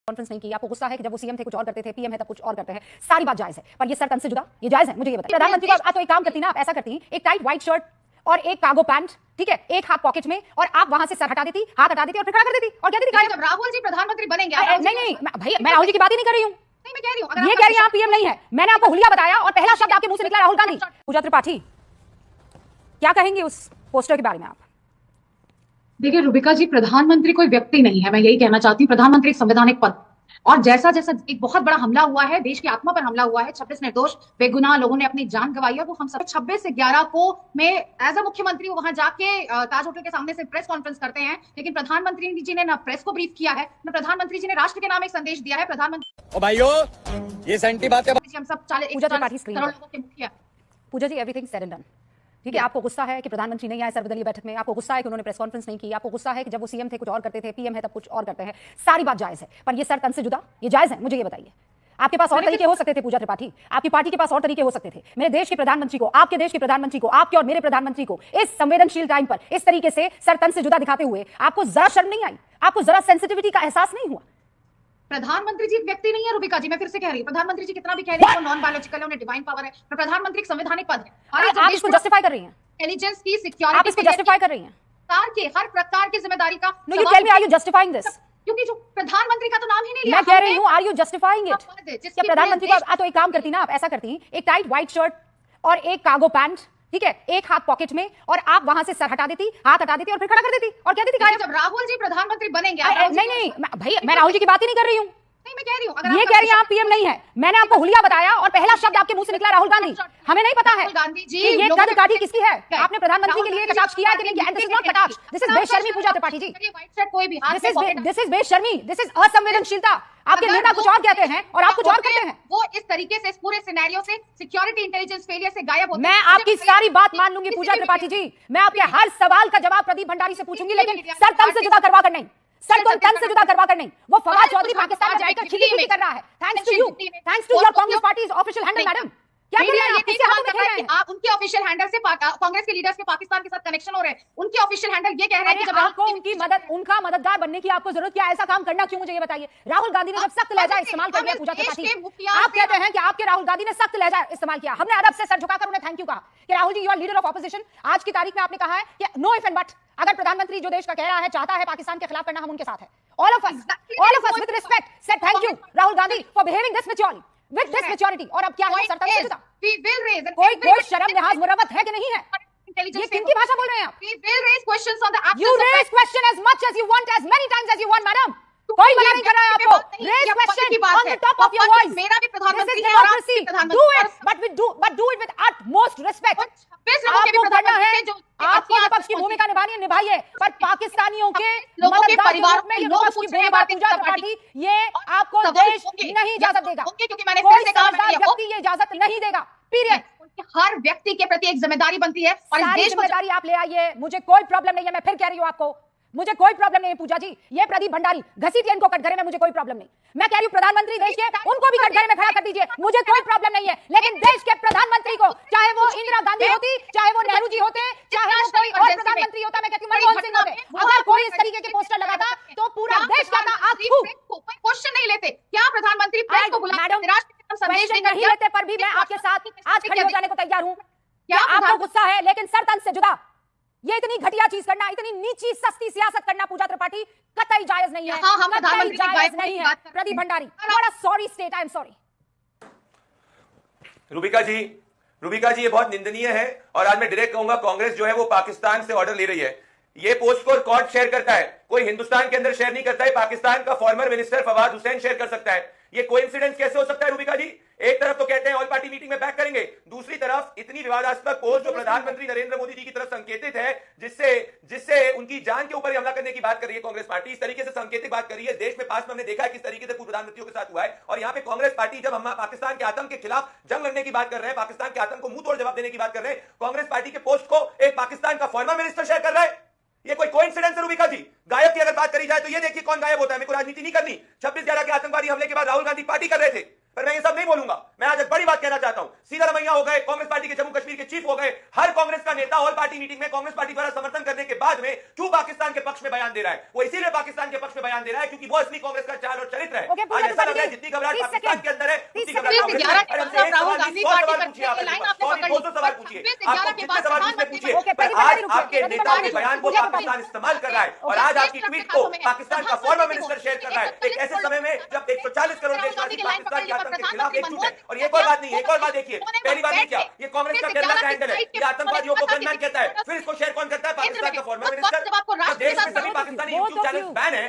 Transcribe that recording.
Conference नहीं की, आपको गुस्सा है कि जब वो सीएम थे कुछ और करते थे, पीएम है तब कुछ और करते हैं, सारी बात जायज है, पर ये सर तन से जुदा, ये जायज है? मुझे ये बताइए। प्रधानमंत्री को आप तो एक काम करती ना, आप ऐसा करती, एक टाइट व्हाइट शर्ट और एक कार्गो पैंट, ठीक है, एक हाथ पॉकेट में, और आप वहां से सर हटा देती, हाथ हटा देती और फिर खड़ा कर देती और कहती थी जब राहुल जी प्रधानमंत्री बनेंगे। नहीं नहीं भैया, मैं राहुल जी की बात ही नहीं कर रही हूँ, मैं कह रही हूँ ये कह रही है आप पीएम नहीं है। मैंने आपको हुलिया बताया और पहला शब्द आपके मुंह से निकला राहुल गांधी। पूजा त्रिपाठी, क्या कहेंगे उस पोस्टर के बारे में आप? देखिए रुबिका जी, प्रधानमंत्री कोई व्यक्ति नहीं है, मैं यही कहना चाहती हूँ। प्रधानमंत्री एक संवैधानिक पद, और जैसा जैसा एक बहुत बड़ा हमला हुआ है, देश की आत्मा पर हमला हुआ है, 26 निर्दोष बेगुनाह लोगों ने अपनी जान गंवाई है, वो हम सब 26 से 11 को मैं एज अ मुख्यमंत्री वहां जाके ताज होटल के सामने से प्रेस कॉन्फ्रेंस करते हैं, लेकिन प्रधानमंत्री जी ने ना प्रेस को ब्रीफ किया है, न प्रधानमंत्री जी ने राष्ट्र के नाम एक संदेश दिया है। प्रधानमंत्री भाइयों, ये सेंटी बात है, हम सब 40 करोड़ लोगों के मुखिया। पूजा जी, एवरीथिंग सेड एंड डन, ठीक है। आपको गुस्सा है कि प्रधानमंत्री नहीं आए सर्वदलीय बैठक में, आपको गुस्सा है कि उन्होंने प्रेस कॉन्फ्रेंस नहीं की, आपको गुस्सा है कि जब वो सीएम थे कुछ और करते थे, पीएम है तब कुछ और करते हैं, सारी बात जायज है, पर ये सर तन से जुदा, ये जायज है? मुझे ये बताइए। आपके पास और तरीके हो सकते थे पूजा त्रिपाठी, आपकी पार्टी के पास और तरीके हो सकते थे। मेरे देश के प्रधानमंत्री को, आपके देश के प्रधानमंत्री को, आपके और मेरे प्रधानमंत्री को इस संवेदनशील टाइम पर इस तरीके से सर तन से जुदा दिखाते हुए आपको जरा शर्म नहीं आई? आपको जरा सेंसिटिविटी का एहसास नहीं हुआ? प्रधानमंत्री जी एक व्यक्ति नहीं है रुबिका जी, मैं फिर से कह रही हूँ, प्रधानमंत्री जी कितना भी कह रहे हैं वो नॉन बायोलॉजिकल है, उन्हें डिवाइन पावर है, पर प्रधानमंत्री एक संवैधानिक पद है। और आप इसको जस्टिफाई कर रही हैं, इंटेलिजेंस की आप सिक्योरिटी इसको जस्टिफाई कर रही हैं, सरकार के हर प्रकार की जिम्मेदारी का। No you tell me, are you justifying this? क्योंकि जो प्रधानमंत्री का तो नाम ही नहीं लिया, मैं कह रही हूं, आर यू जस्टिफाइंग इट? जिसकी क्या प्रधानमंत्री को आप तो एक काम करती ना, आप ऐसा करती, एक टाइट व्हाइट शर्ट और एक कार्गो पैंट, ठीक है, एक हाथ पॉकेट में, और आप वहां से सर हटा देती, हाथ हटा देती और फिर खड़ा कर देती और कहती थी जब राहुल जी प्रधानमंत्री बनेंगे। नहीं नहीं भैया, मैं राहुल जी की बात ही नहीं कर रही हूँ, नहीं मैं कह रही हूँ, ये कह रही है आप पीएम नहीं है। मैंने आपको हुलिया बताया और पहला शब्द आपके मुंह से निकला राहुल गांधी। हमें नहीं पता है गांधी जी कि ये कद काठी किसकी है। आपने प्रधानमंत्री के लिए कटाक्ष किया है कि नहीं? दिस इज नॉट कटाक्ष, दिस इज बेशर्मी पूजा त्रिपाठी जी, व्हाइट शर्ट कोई भी हाथ दिस इज बेशर्मी, दिस इज असंवेदनशीलता। आपके नेता कुछ और कहते हैं और आप कुछ और करते हैं। वो इस तरीके से इस पूरे सिनेरियो से सिक्योरिटी इंटेलिजेंस फेलियर से गायब होते हैं। मैं आपकी सारी बात मान लूंगी पूजा त्रिपाठी जी, मैं आपके हर सवाल का जवाब प्रदीप भंडारी से पूछूंगी, लेकिन सर तन से जुदा करवा कर नहीं, सर को तन से जुदा करवा कर नहीं। वो फवाद चौधरी पाकिस्तान में जाकर खिली कर रहा है, thanks to you, thanks to your Congress party's official handle. Madam क्या कर रहे हैं आप? किससे हाथ दिखा रहे हैं आप? उनके ऑफिशियल हैंडल से कांग्रेस के लीडर्स के पाकिस्तान के साथ कनेक्शन हो रहे हैं, उनके ऑफिशियल हैंडल ये कह रहे हैं कि जब आपको उनकी मदद, उनका मददगार बनने की आपको जरूरत क्या है? ऐसा काम करना क्यों, मुझे ये बताइए। राहुल गांधी ने जब सख्त लहजा इस्तेमाल कर दिया पूजा त्रिपाठी, आप कहते हैं कि आपके राहुल गांधी ने सख्त लहजा इस्तेमाल किया, हमने अदब से सर झुकाकर उन्हें थैंक यू कहा कि Rahul ji you are leader of opposition. आज की तारीख में आपने कहा है कि नो इफ एंड बट, अगर प्रधानमंत्री जो देश का कह रहा है, चाहता है पाकिस्तान के खिलाफ करना, हम उनके साथ है। All of us with respect said thank you Rahul Gandhi for behaving this maturely with this maturity. और अब क्या है सर तन से जुदा? कोई शर्म लिहाज मुरव्वत है कि नहीं है? ये किनकी भाषा बोल रहे हैं आप? You raise question as much as you want, as many times as you want, madam. कोई मना नहीं कर रहा है आपको। Raise question on the top of your voice. मेरा भी प्रधानमंत्री है, democracy. Do it, but do it with utmost respect. आपको करना है, आपको विपक्ष की भूमिका निभानी है, निभाइए, पर पाकिस्तानियों के परिवार में विपक्ष की भूमिका पूजा त्रिपाठी, ये आपको देश नहीं इजाजत देगा, क्योंकि मैंने कोई समझदार व्यक्ति ये इजाजत नहीं देगा, पीरियड। हर व्यक्ति के प्रति एक जिम्मेदारी बनती है, और इस देश जिम्मेदारी आप ले आइए, मुझे कोई प्रॉब्लम नहीं है। मैं फिर कह रही हूँ आपको, मुझे कोई प्रॉब्लम नहीं है पूजा जी। ये प्रदीप भंडारी घसीटिए इनको कटघरे में, मुझे कोई प्रॉब्लम नहीं। मैं कह रही हूँ प्रधानमंत्री देश के, उनको भी कटघरे में खड़ा कर दीजिए, मुझे कोई प्रॉब्लम नहीं है। लेकिन देश के प्रधानमंत्री को, चाहे वो इंदिरा गांधी होती, चाहे वो नेहरू जी होते, चाहे वो कोई और प्रधानमंत्री होता, मैं कहती हूँ मनमोहन सिंह होते, अगर कोई इस तरीके के पोस्टर लगाता तो पूरा देश कहता आप क्वेश्चन नहीं लेते। क्या प्रधानमंत्री प्रेस को बुलाते, क्वेश्चन नहीं लेते, पर भी मैं आपके साथ आज खड़ी हो जाने को तैयार हूँ। क्या आपको गुस्सा है, लेकिन सर तन से जुदा ये इतनी घटिया चीज करना, इतनी नीची सस्ती सियासत करना पूजा त्रिपाठी कतई जायज नहीं है। हाँ, हम प्रधानमंत्री जायज नहीं है। प्रदीप भंडारी, बड़ा sorry state, I am sorry. Rubika ji ये बहुत निंदनीय है, और आज मैं डायरेक्ट कहूंगा कांग्रेस जो है वो पाकिस्तान से ऑर्डर ले रही है। ये पोस्ट को कौन शेयर करता है? कोई हिंदुस्तान के अंदर शेयर नहीं करता है, पाकिस्तान का former minister Fawad Hussain share कर सकता है। ये कोइंसिडेंस कैसे हो सकता है रुबिका जी? एक तरफ तो कहते हैं ऑल पार्टी मीटिंग में बैक करेंगे, दूसरी तरफ इतनी विवादास्पद पोस्ट जो प्रधानमंत्री नरेंद्र मोदी जी की तरफ संकेतित है, जिससे उनकी जान के ऊपर हमला करने की बात कर रही है कांग्रेस पार्टी, इस तरीके से संकेतिक बात कर रही है। देश में पास में हमने देखा है किस तरीके से पूर्व प्रधानमंत्रियों के साथ हुआ है, और यहाँ पे कांग्रेस पार्टी जब हम पाकिस्तान के आतंक के खिलाफ जंग लड़ने की बात कर रहे हैं, पाकिस्तान के आतंक को मुंह तोड़ जवाब देने की बात कर रहे हैं, कांग्रेस पार्टी के पोस्ट को एक पाकिस्तान का फॉर्मर मिनिस्टर शेयर कर रहा है। ये कोई कोइंसिडेंस है रुबिका जी? गायब की अगर बात करी जाए तो ये देखिए कौन गायब होता है। मेरे को राजनीति नहीं करनी। 26/11 के आतंकवादी हमले के बाद राहुल गांधी पार्टी कर रहे थे, पर मैं ये सब नहीं बोलूंगा। मैं आज एक बड़ी बात कहना चाहता हूं। सीधा रमैया हो गए, कांग्रेस पार्टी के जम्मू कश्मीर के चीफ हो गए। हर कांग्रेस का नेता ऑल पार्टी मीटिंग में कांग्रेस पार्टी द्वारा समर्थन करने के बाद में क्यों पाकिस्तान के पक्ष में बयान दे रहा है? वो इसीलिए पाकिस्तान के पक्ष में बयान दे रहा है क्योंकि क्योंकि वो असली कांग्रेस का चाल और चरित्र है। ओके, पूजा आज ऐसा लग रहा है त्रिपाठी जी, जितनी घबराहट 30 पाकिस्तान सेकंड। के अंदर है 30 उतनी सेकंड। घबराहट कांग्रेस में है। 11 और हमसे एक राहुल सवाल गांधी नहीं, 100 पार्टी सवाल करते पूछिए आप हैं, अपने लाइन पास। आपने 100 पकड़ नहीं, ली। 200 सवाल पूछिए। 26 से आपको 11 के जितने बाद सवाल पूछने प्रधानमंत्री पूछिए, ओके, पर प्रतिभा आज जी, रुकिए। आपके प्रतिभा नेताओं जी, के बयान को मुझे पाकिस्तान बताइए। इस्तेमाल कर रहा है, और आज आपकी ट्वीट को पाकिस्तान का फॉर्मर मिनिस्टर शेयर कर रहा है एक ऐसे समय में जब 140 करोड़ देशवासी पाकिस्तान के आतंक के खिलाफ एकजुट है। और एक और बात नहीं, एक और बात देखिए, पहली बात नहीं क्या, ये कांग्रेस का केरला का एंगल है, ये आतंकवादियों को गनमैन कहता है, फिर इसको शेयर कौन करता है? पाकिस्तान का फॉर्मर मिनिस्टर। देश में सभी Pakistani Both YouTube of channel you. Ban है।